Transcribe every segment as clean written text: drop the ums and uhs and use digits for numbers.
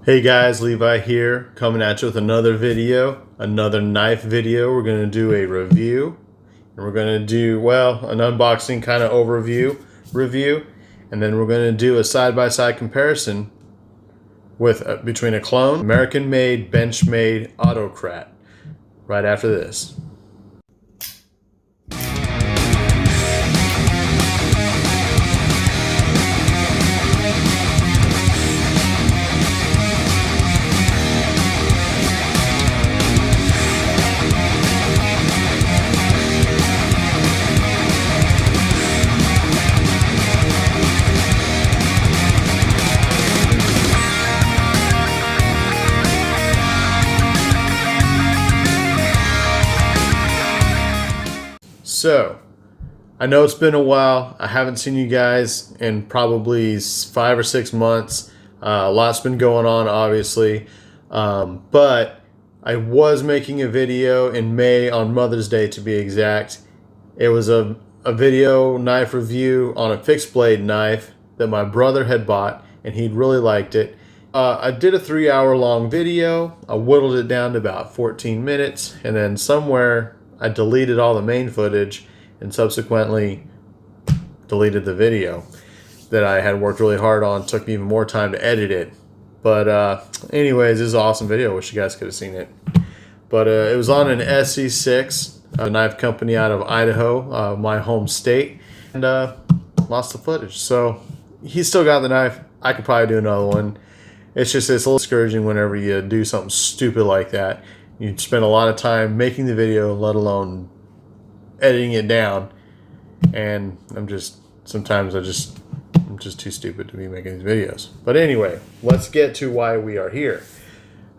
Hey guys, Levi here, coming at you with another video, another knife video. We're going to do a review, and we're going to do, well, an unboxing kind of review, and then we're going to do a side-by-side comparison with between a clone, American-made, Benchmade Autocrat, right after this. So, I know it's been a while. I haven't seen you guys in probably 5 or 6 months. A lot's been going on, obviously. But I was making a video in May on Mother's Day, to be exact. It was a video knife review on a fixed blade knife that my brother had bought, and he'd really liked it. I did a 3-hour long video. I whittled it down to about 14 minutes, and then somewhere I deleted all the main footage and subsequently deleted the video that I had worked really hard on. It took me even more time to edit it. But anyways, this is an awesome video. Wish you guys could have seen it. But it was on an SC6, a knife company out of Idaho, my home state, and lost the footage. So he still got the knife. I could probably do another one. It's a little discouraging whenever you do something stupid like that. You spend a lot of time making the video, let alone editing it down. And I'm just too stupid to be making these videos. But anyway, let's get to why we are here.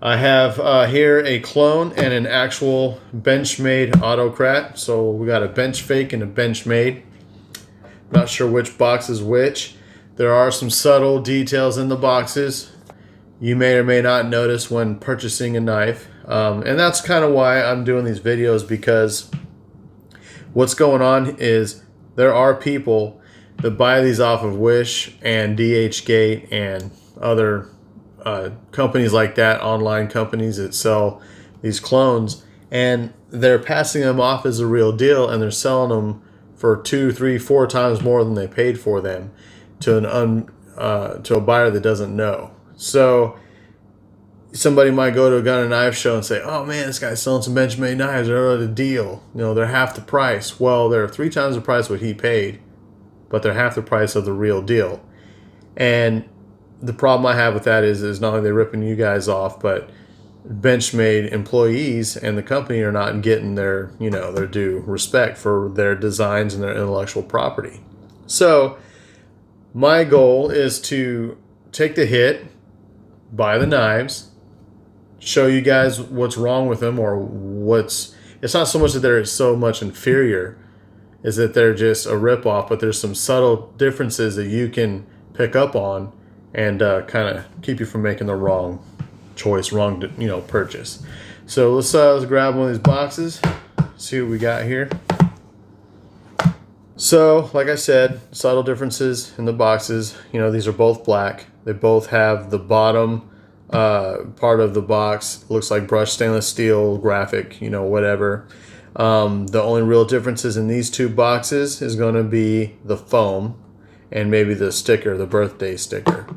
I have here a clone and an actual Benchmade Autocrat. So we got a Benchfake and a Benchmade. Not sure which box is which. There are some subtle details in the boxes you may or may not notice when purchasing a knife. And that's kind of why I'm doing these videos, because what's going on is there are people that buy these off of Wish and DHgate and other companies like that, online companies that sell these clones, and they're passing them off as a real deal, and they're selling them for 2, 3, 4 times more than they paid for them to to a buyer that doesn't know. So somebody might go to a gun and knife show and say, oh man, this guy's selling some Benchmade knives, they're at a deal. You know, they're half the price. Well, they're 3 times the price what he paid, but they're half the price of the real deal. And the problem I have with that is not only they're ripping you guys off, but Benchmade employees and the company are not getting their, their due respect for their designs and their intellectual property. So my goal is to take the hit, buy the knives, show you guys what's wrong with them, or it's not so much that they're so much inferior, is that they're just a ripoff, but there's some subtle differences that you can pick up on and kind of keep you from making the wrong choice, wrong purchase. So let's grab one of these boxes, see what we got here. So like I said, subtle differences in the boxes. These are both black. They both have the bottom part of the box looks like brushed stainless steel graphic, whatever. The only real differences in these two boxes is going to be the foam and maybe the sticker, the birthday sticker.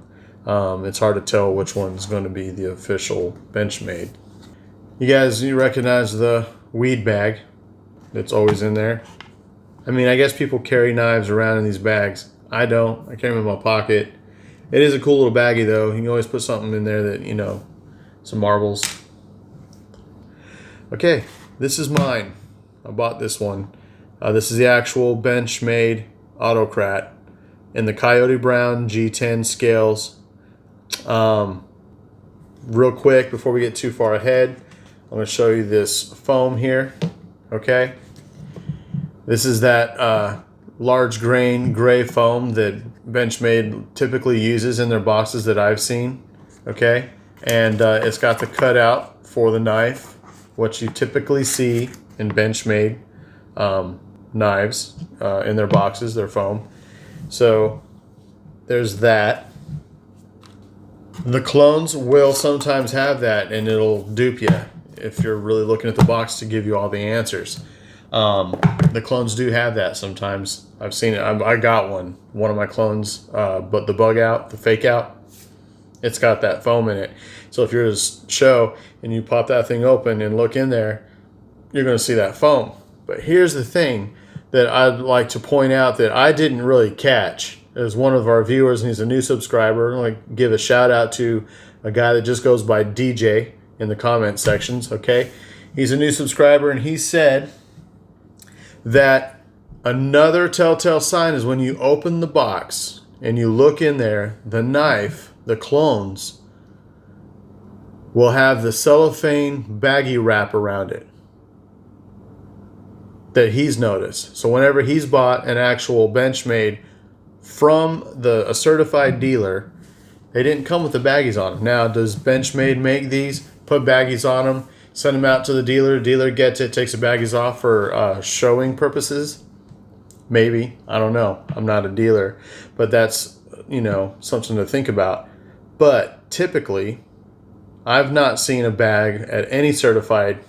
It's hard to tell which one's going to be the official Benchmade. You recognize the weed bag that's always in there. I mean, I guess people carry knives around in these bags. I don't. I carry them in my pocket. It is a cool little baggie, though. You can always put something in there that, some marbles. Okay, this is mine. I bought this one. This is the actual Benchmade Autocrat in the Coyote Brown G10 scales. Real quick, before we get too far ahead, I'm going to show you this foam here. Okay. This is that large grain gray foam that Benchmade typically uses in their boxes that I've seen. Okay, and it's got the cutout for the knife, what you typically see in Benchmade knives in their boxes, their foam. So there's that. The clones will sometimes have that, and it'll dupe you if you're really looking at the box to give you all the answers. The clones do have that sometimes. I've seen it. I got one of my clones, but the bug out, the fake out, it's got that foam in it. So if you're at a show and you pop that thing open and look in there, you're going to see that foam. But here's the thing that I'd like to point out that I didn't really catch. As one of our viewers, and he's a new subscriber, I'm going to give a shout out to a guy that just goes by DJ in the comment sections, okay? He's a new subscriber, and he said that another telltale sign is when you open the box and you look in there, the knife, the clones, will have the cellophane baggy wrap around it that he's noticed. So whenever he's bought an actual Benchmade from a certified dealer, they didn't come with the baggies on them. Now, does Benchmade make these, put baggies on them, send them out to the dealer, dealer gets it, takes the baggies off for showing purposes? Maybe. I don't know. I'm not a dealer. But that's, you know, something to think about. But typically, I've not seen a bag at any certified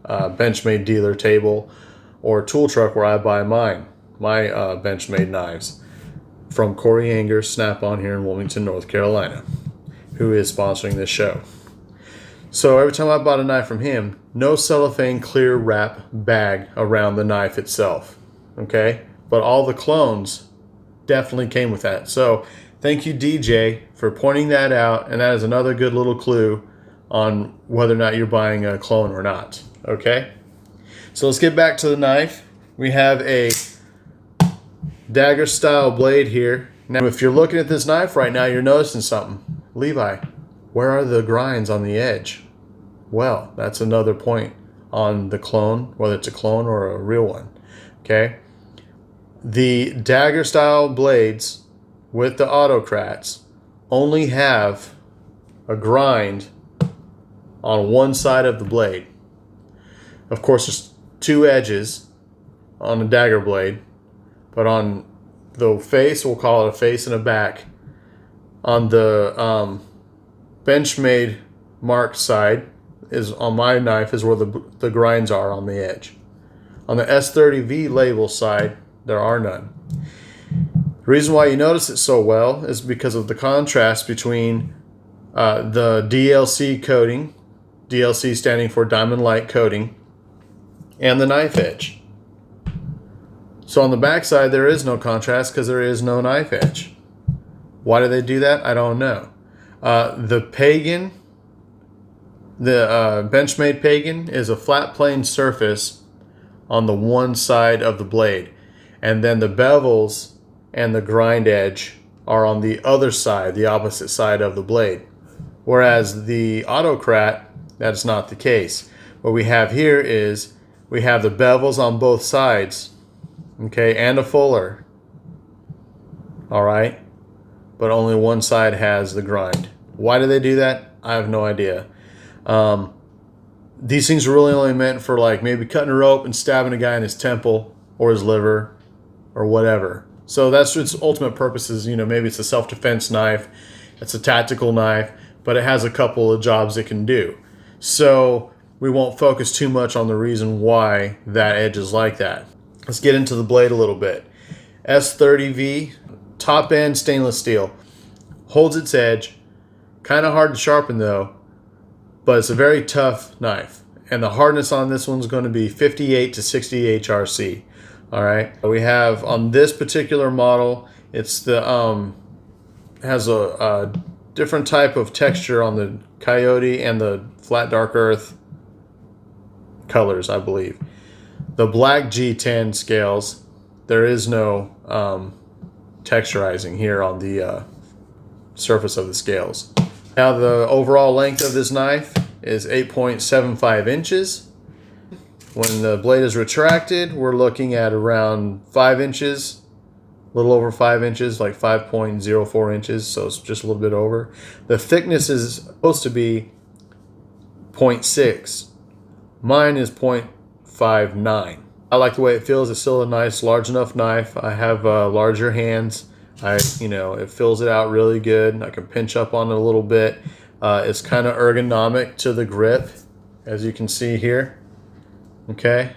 Benchmade dealer table or tool truck where I buy my Benchmade knives, from Corey Anger's Snap-on here in Wilmington, North Carolina, who is sponsoring this show. So every time I bought a knife from him, no cellophane clear wrap bag around the knife itself, okay? But all the clones definitely came with that. So thank you, DJ, for pointing that out, and that is another good little clue on whether or not you're buying a clone or not, okay? So let's get back to the knife. We have a dagger style blade here. Now if you're looking at this knife right now, you're noticing something. Levi, where are the grinds on the edge? Well, that's another point on the clone, whether it's a clone or a real one, okay? The dagger style blades with the Autocrats only have a grind on one side of the blade. Of course, there's two edges on a dagger blade, but on the face, we'll call it a face and a back. On the Benchmade marked side, is on my knife, is where the grinds are on the edge. On the S30V label side, there are none. The reason why you notice it so well is because of the contrast between the DLC coating, DLC standing for Diamond Light Coating, and the knife edge. So on the back side, there is no contrast because there is no knife edge. Why do they do that? I don't know. The Pagan, the Benchmade Pagan, is a flat plane surface on the one side of the blade, and then the bevels and the grind edge are on the other side, the opposite side of the blade. Whereas the Autocrat, that's not the case. What we have here is we have the bevels on both sides, okay, and a fuller, all right, but only one side has the grind. Why do they do that? I have no idea. These things are really only meant for like maybe cutting a rope and stabbing a guy in his temple or his liver or whatever. So that's its ultimate purposes. You know, maybe it's a self-defense knife, it's a tactical knife, but it has a couple of jobs it can do. So we won't focus too much on the reason why that edge is like that. Let's get into the blade a little bit. S30V, top end stainless steel, holds its edge. Kind of hard to sharpen though, but it's a very tough knife. And the hardness on this one's going to be 58 to 60 HRC. All right. We have on this particular model, it's the has a different type of texture on the Coyote and the flat dark earth colors, I believe. The black G10 scales, there is no texturizing here on the surface of the scales. Now the overall length of this knife is 8.75 inches. When the blade is retracted, we're looking at around 5 inches, a little over 5 inches, like 5.04 inches, so it's just a little bit over. The thickness is supposed to be 0.6. Mine is 0.59. I like the way it feels. It's still a nice, large enough knife. I have larger hands. It fills it out really good. I can pinch up on it a little bit. It's kind of ergonomic to the grip, as you can see here. Okay,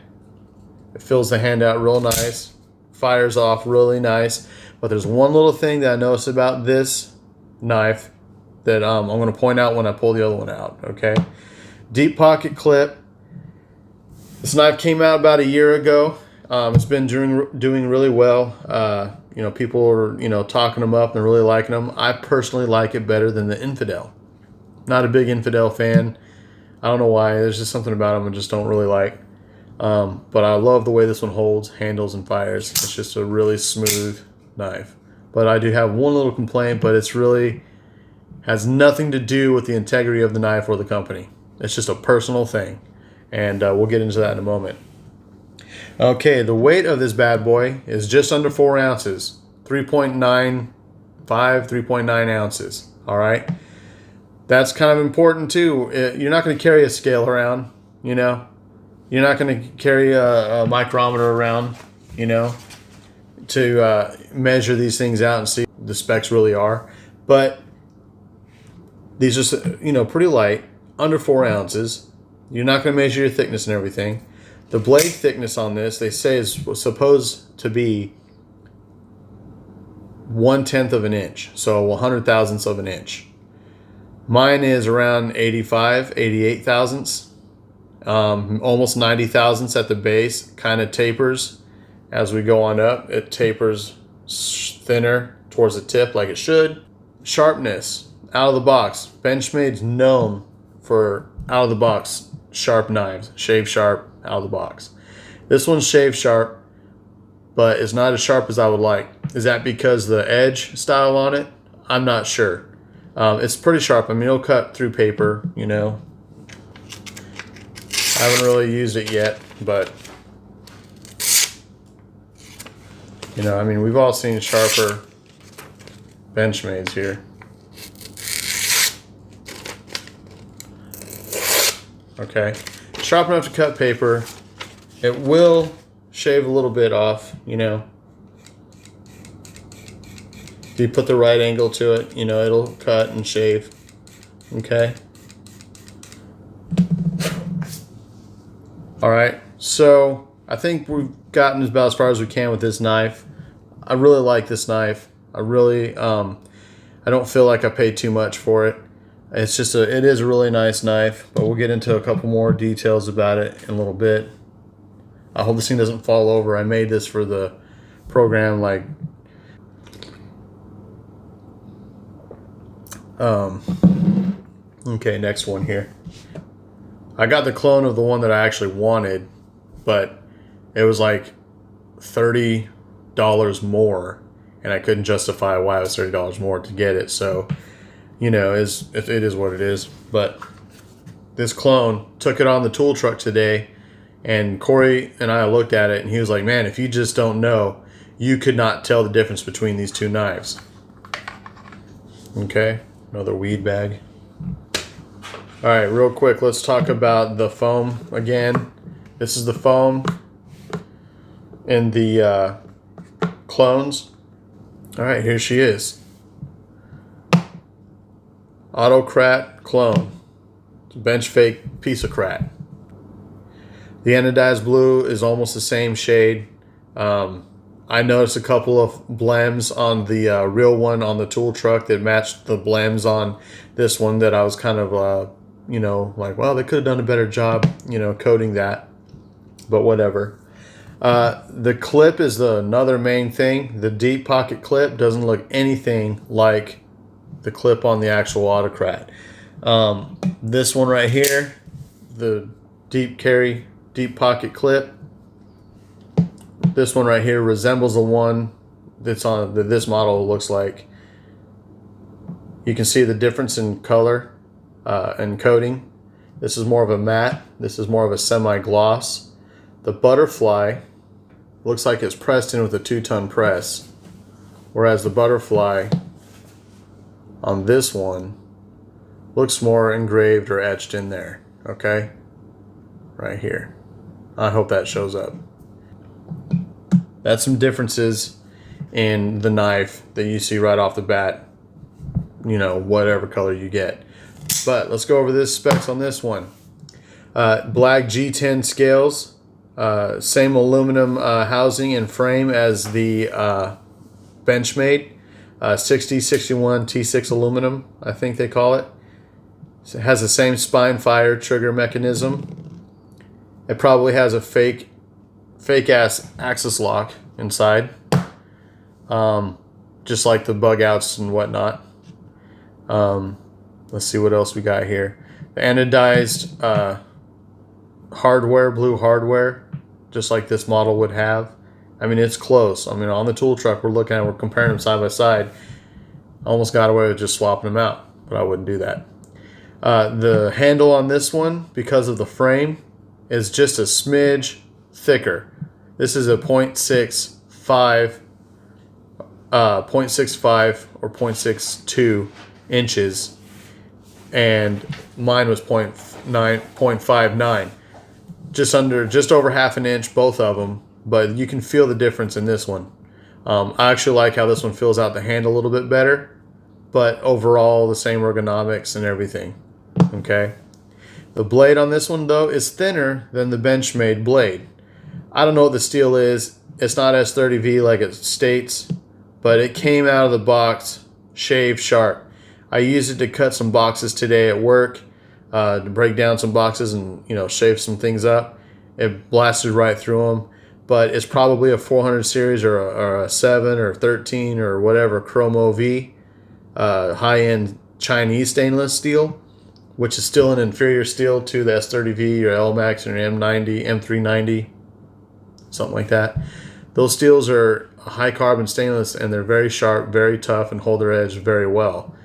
it fills the hand out real nice, fires off really nice. But there's one little thing that I noticed about this knife that I'm going to point out when I pull the other one out. Okay, deep pocket clip. This knife came out about a year ago. It's been doing really well. People are talking them up and really liking them. I personally like it better than the Infidel. Not a big Infidel fan. I don't know why. There's just something about them I just don't really like. But I love the way this one holds, handles, and fires. It's just a really smooth knife. But I do have one little complaint, but it's really has nothing to do with the integrity of the knife or the company. It's just a personal thing. And we'll get into that in a moment. Okay, the weight of this bad boy is just under 4 ounces. 3.95, 3.9 ounces. All right. That's kind of important too. You're not going to carry a scale around, You're not going to carry a micrometer around, to measure these things out and see what the specs really are. But these are, pretty light, under 4 ounces. You're not going to measure your thickness and everything. The blade thickness on this, they say, is supposed to be 1/10 of an inch, so 100 thousandths of an inch. Mine is around 85, 88 thousandths, almost 90 thousandths at the base. Kind of tapers as we go on up. It tapers thinner towards the tip like it should. Sharpness, out of the box. Benchmade's known for out of the box sharp knives, shave sharp, out of the box. This one's shave sharp, but it's not as sharp as I would like. Is that because the edge style on it? I'm not sure. It's pretty sharp. I mean, it'll cut through paper, I haven't really used it yet, but we've all seen sharper Benchmades here. Okay, sharp enough to cut paper. It will shave a little bit off, If you put the right angle to it, it'll cut and shave. Okay. All right, so I think we've gotten about as far as we can with this knife. I really like this knife. I really, I don't feel like I paid too much for it. It is a really nice knife, but we'll get into a couple more details about it in a little bit. I hope this thing doesn't fall over. I made this for the program, okay, next one here. I got the clone of the one that I actually wanted, but it was like $30 more, and I couldn't justify why it was $30 more to get it. So, it is what it is. But this clone, took it on the tool truck today, and Corey and I looked at it, and he was like, man, if you just don't know, you could not tell the difference between these two knives. Okay, another weed bag. All right, real quick, let's talk about the foam again. This is the foam in the clones. All right, here she is. Autocrat clone. Benchfake PieceO-craP. The anodized blue is almost the same shade. I noticed a couple of blems on the real one on the tool truck that matched the blems on this one that I was kind of, like, well, they could have done a better job, coating that. But whatever. The clip is another main thing. The deep pocket clip doesn't look anything like the clip on the actual Autocrat. This one right here, the deep pocket clip, this one right here resembles the one that's on this model looks like. You can see the difference in color and coating. This is more of a matte. This is more of a semi-gloss. The butterfly looks like it's pressed in with a 2-ton press, whereas the butterfly on this one looks more engraved or etched in there. Okay, right here. I hope that shows up. That's some differences in the knife that you see right off the bat, you know, whatever color you get. But let's go over the specs on this one. Black G10 scales, same aluminum housing and frame as the BenchMADE, 6061 T6 aluminum, I think they call it. So it has the same spine fire trigger mechanism. It probably has a fake ass axis lock inside, just like the bug outs and whatnot. Let's see what else we got here. The anodized hardware, blue hardware, just like this model would have. I mean, it's close. I mean, on the tool truck we're looking at, we're comparing them side by side. Almost got away with just swapping them out, but I wouldn't do that. The handle on this one, because of the frame, is just a smidge thicker. This is a 0.65 or 0.62 inches, and mine was 0.59, just over half an inch, both of them. But you can feel the difference in this one. I actually like how this one fills out the hand a little bit better, but overall the same ergonomics and everything. Okay. The blade on this one though is thinner than the BenchMADE blade. I don't know what the steel is. It's not S30V like it states, but it came out of the box shaved sharp. I used it to cut some boxes today at work, to break down some boxes and, you know, shave some things up. It blasted right through them, but it's probably a 400 series or a 7 or 13 or whatever Chromo V, high-end Chinese stainless steel, which is still an inferior steel to the S30V or LMAX or M90, M390, something like that. Those steels are high carbon stainless and they're very sharp, very tough, and hold their edge very well.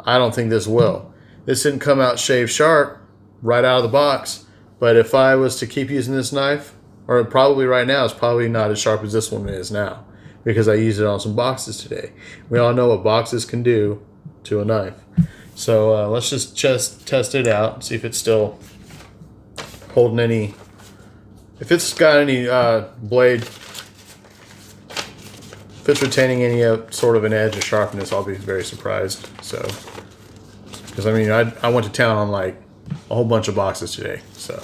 I don't think this will. This didn't come out shaved sharp right out of the box, but if I was to keep using this knife, or probably right now, it's probably not as sharp as this one is now, because I used it on some boxes today. We all know what boxes can do to a knife. So let's just test it out, see if it's still holding any, if it's got any blade, if it's retaining any sort of an edge or sharpness. I'll be very surprised. So, because I mean, I went to town on like a whole bunch of boxes today, so.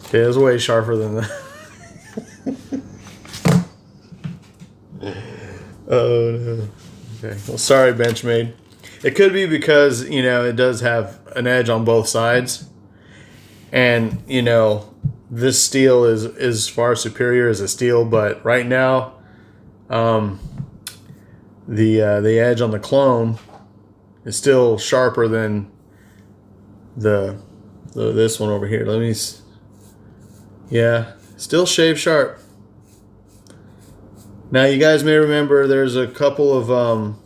Okay, it was way sharper than that. Oh no. Okay. Well, sorry, BenchMADE. It could be because, you know, it does have an edge on both sides, and you know, this steel is far superior as a steel. But right now, the edge on the clone is still sharper than this one over here. Let me. Yeah, still shave sharp. Now you guys may remember there's a couple of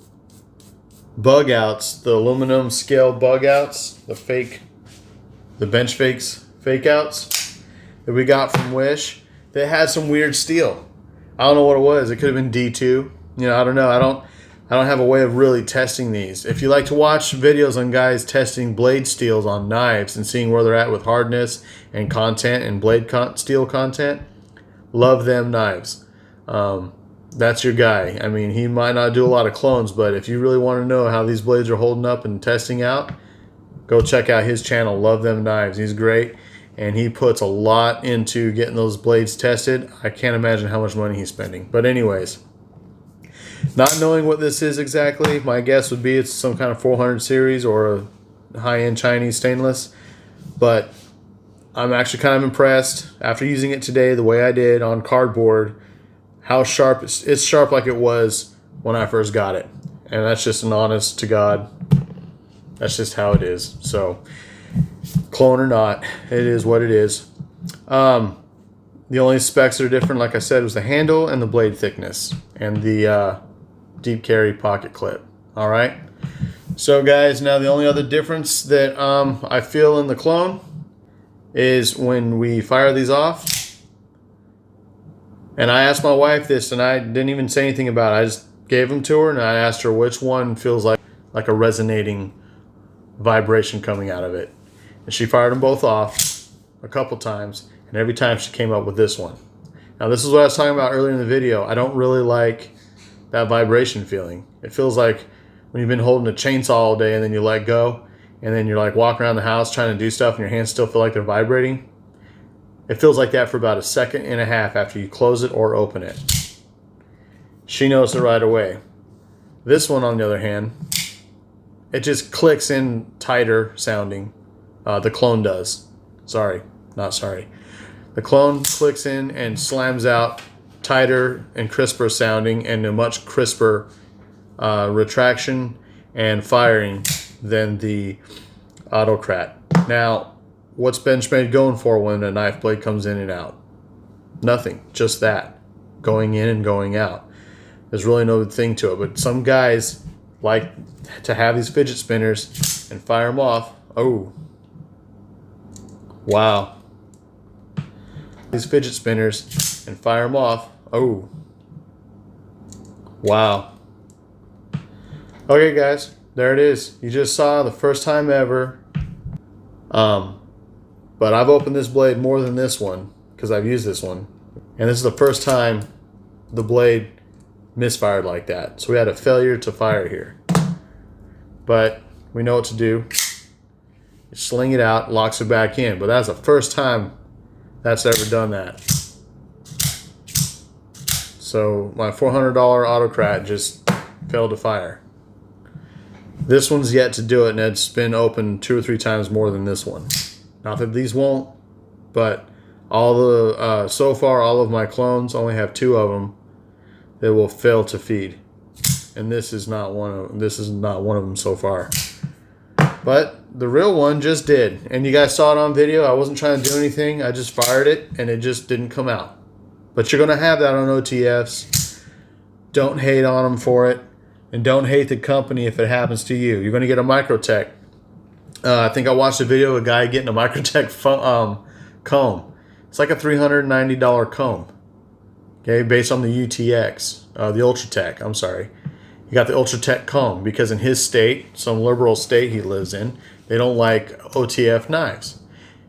bug outs, the aluminum scale bug outs, the Benchfakes fake outs that we got from Wish. They had some weird steel. I don't know what it was. It could have been D2. You know, I don't know. I don't have a way of really testing these. If you like to watch videos on guys testing blade steels on knives and seeing where they're at with hardness and content and blade steel content, love them knives. That's your guy. I mean, he might not do a lot of clones, but if you really want to know how these blades are holding up and testing out, go check out his channel, Love Them Knives. He's great, and he puts a lot into getting those blades tested. I can't imagine how much money he's spending. But anyways, not knowing what this is exactly, my guess would be it's some kind of 400 series or a high-end Chinese stainless. But I'm actually kind of impressed after using it today the way I did on cardboard, how sharp it's sharp like it was when I first got it. And that's just an honest to God, that's just how it is. So clone or not, it is what it is. The only specs that are different, like I said, was the handle and the blade thickness and the deep carry pocket clip. All right. So guys, now the only other difference that I feel in the clone is when we fire these off, And I asked my wife this, and I didn't even say anything about it. I just gave them to her, and I asked her which one feels like a resonating vibration coming out of it. And she fired them both off a couple times, and every time she came up with this one. Now, this is what I was talking about earlier in the video. I don't really like that vibration feeling. It feels like when you've been holding a chainsaw all day and then you let go, and then you're like walking around the house trying to do stuff and your hands still feel like they're vibrating. It feels like that for about a second and a half after you close it or open it. She knows it right away. This one, on the other hand, it just clicks in tighter sounding. The clone does. Sorry, not sorry. The clone clicks in and slams out tighter and crisper sounding and a much crisper retraction and firing than the Autocrat. Now, what's Benchmade going for when a knife blade comes in and out? Nothing, just that. Going in and going out. There's really no thing to it, but some guys like to have these fidget spinners and fire them off. Oh, wow. These fidget spinners and fire them off. Oh, wow. Okay, guys, there it is. You just saw the first time ever. But I've opened this blade more than this one because I've used this one. And this is the first time the blade misfired like that. So we had a failure to fire here. But we know what to do. You sling it out, locks it back in. But that's the first time that's ever done that. So my $400 Autocrat just failed to fire. This one's yet to do it, and it's been open 2 or 3 times more than this one. Not that these won't, but all the so far all of my clones only have 2 of them that will fail to feed, and this is not one of them so far. But the real one just did, and you guys saw it on video. I wasn't trying to do anything. I just fired it, and it just didn't come out. But you're gonna have that on OTFs. Don't hate on them for it, and don't hate the company if it happens to you. You're gonna get a Microtech. I think I watched a video of a guy getting a Microtech comb. It's like a $390 comb. Okay, based on the UTX, the Ultratech. I'm sorry. He got the Ultratech comb because in his state, some liberal state he lives in, they don't like OTF knives.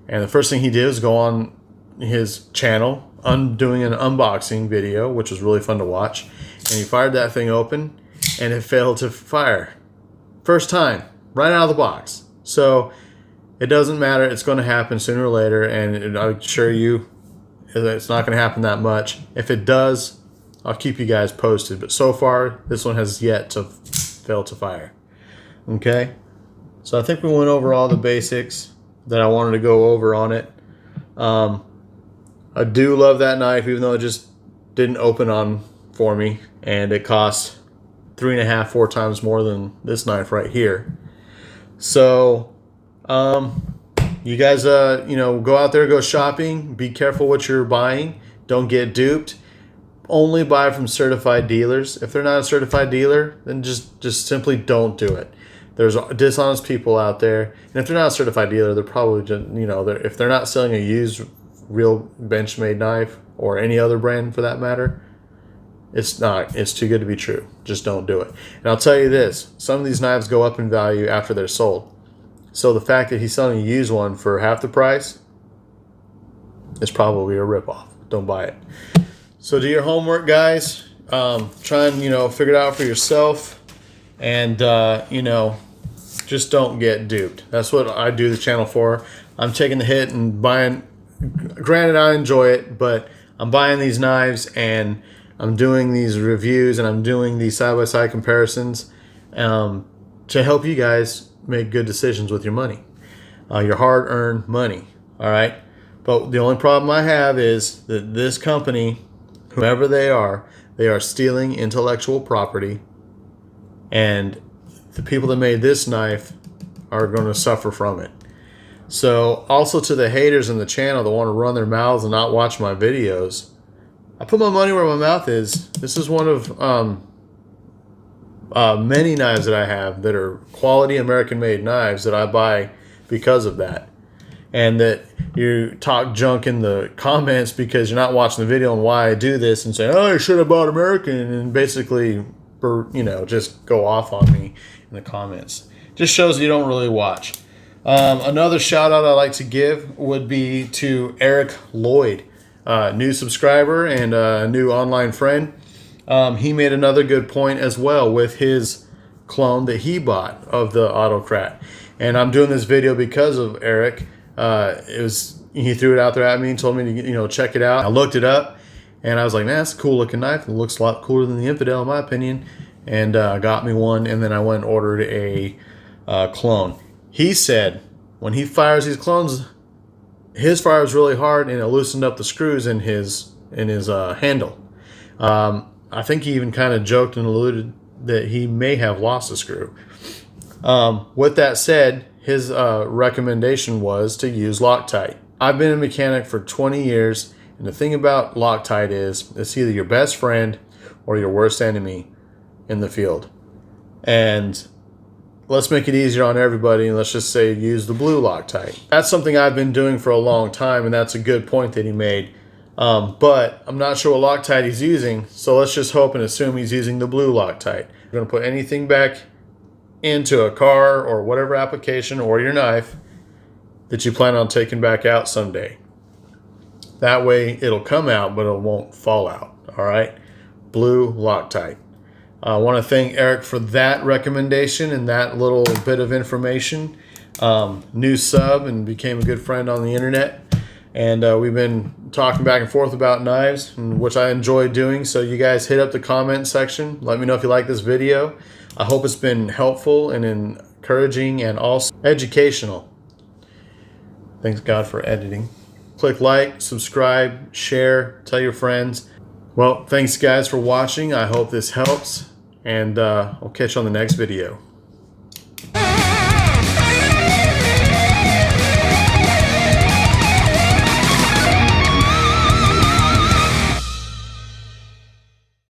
And the first thing he did was go on his channel, doing an unboxing video, which was really fun to watch. And he fired that thing open, and it failed to fire. First time, right out of the box. So it doesn't matter. It's going to happen sooner or later, and I assure you it's not going to happen that much. If it does, I'll keep you guys posted. But so far, this one has yet to fail to fire. Okay? So I think we went over all the basics that I wanted to go over on it. I do love that knife, even though it just didn't open on for me, and it cost 3.5, 4 times more than this knife right here. So, you guys, go out there, go shopping. Be careful what you're buying. Don't get duped. Only buy from certified dealers. If they're not a certified dealer, then just simply don't do it. There's dishonest people out there, and if they're not a certified dealer, they're probably just, if they're not selling a used, real Benchmade knife or any other brand for that matter, it's too good to be true. Just don't do it. And I'll tell you this, some of these knives go up in value after they're sold. So the fact that he's selling a used one for half the price is probably a ripoff. Don't buy it. So do your homework, guys. Try and, figure it out for yourself. And, just don't get duped. That's what I do the channel for. I'm taking the hit and buying. Granted, I enjoy it, but I'm buying these knives and I'm doing these reviews and I'm doing these side-by-side comparisons to help you guys make good decisions with your money, your hard-earned money. All right. But the only problem I have is that this company, whoever they are stealing intellectual property, and the people that made this knife are going to suffer from it. So also to the haters in the channel that want to run their mouths and not watch my videos, I put my money where my mouth is. This is one of many knives that I have that are quality American-made knives that I buy because of that. and that you talk junk in the comments because you're not watching the video on why I do this, and say, oh, you should have bought American, and basically, just go off on me in the comments. Just shows you don't really watch. Another shout out I'd like to give would be to Eric Lloyd, new subscriber and a new online friend. He made another good point as well with his clone that he bought of the Autocrat. And I'm doing this video because of Eric. He threw it out there at me and told me to check it out. I looked it up and I was like, man, that's a cool looking knife. It looks a lot cooler than the Infidel in my opinion. And got me one, and then I went and ordered a clone. He said when he fires these clones, his fires really hard and it loosened up the screws in his handle. I think he even kind of joked and alluded that he may have lost a screw. With that said, his recommendation was to use Loctite. I've been a mechanic for 20 years, and the thing about Loctite is it's either your best friend or your worst enemy in the field. And let's make it easier on everybody, and let's just say use the blue Loctite. That's something I've been doing for a long time, and that's a good point that he made. But I'm not sure what Loctite he's using, so let's just hope and assume he's using the blue Loctite. You're going to put anything back into a car or whatever application or your knife that you plan on taking back out someday. That way it'll come out, but it won't fall out. All right? Blue Loctite. I want to thank Eric for that recommendation and that little bit of information. New sub and became a good friend on the internet. And we've been talking back and forth about knives, which I enjoy doing. So you guys hit up the comment section. Let me know if you like this video. I hope it's been helpful and encouraging and also educational. Thanks God for editing. Click like, subscribe, share, tell your friends. Well, thanks guys for watching. I hope this helps, and I'll catch you on the next video.